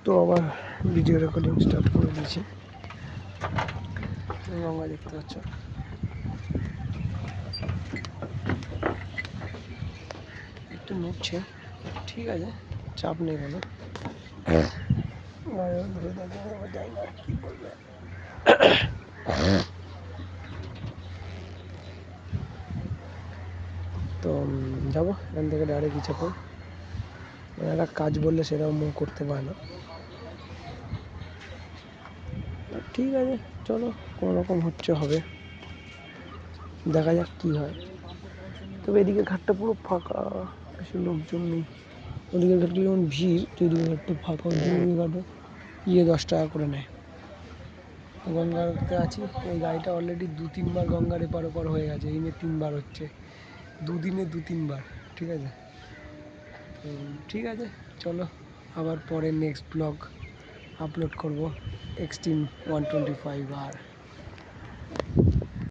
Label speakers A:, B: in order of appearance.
A: তো আবার video recording start করে দিয়েছি। গঙ্গা দেখতে পাচ্ছ, একটু নড়ছে, ঠিক আছে, চাপ নেই কোনো। যাই না, কি বলবে। তো যাবো এখান থেকে ডাইরেক্ট ইচ্ছাপুর। মানে একটা কাজ বললে সেরকম করতে পারে না। ঠিক আছে, চলো, কোনো রকম হচ্ছে হবে, দেখা যাক কি হয়। তবে এদিকে ঘাটটা পুরো ফাঁকা, বেশি লোকজন নেই। ওদিকের ঘাটগুলো যেমন ভিড়, তো এদিকে ঘাটটা ফাঁকা। ওদিকে ঘাটে 10 টাকা করে নেয়। গঙ্গাতে আছি, এই গাড়িটা অলরেডি 2-3 বার গঙ্গার এপার ওপার হয়ে গেছে। এই নিয়ে 3 বার হচ্ছে, দুদিনে 2-3 বার। ঠিক আছে, তো ঠিক আছে, চলো আবার পরে নেক্সট ব্লগ আপলোড করব। এক্সট্রিম 125 আর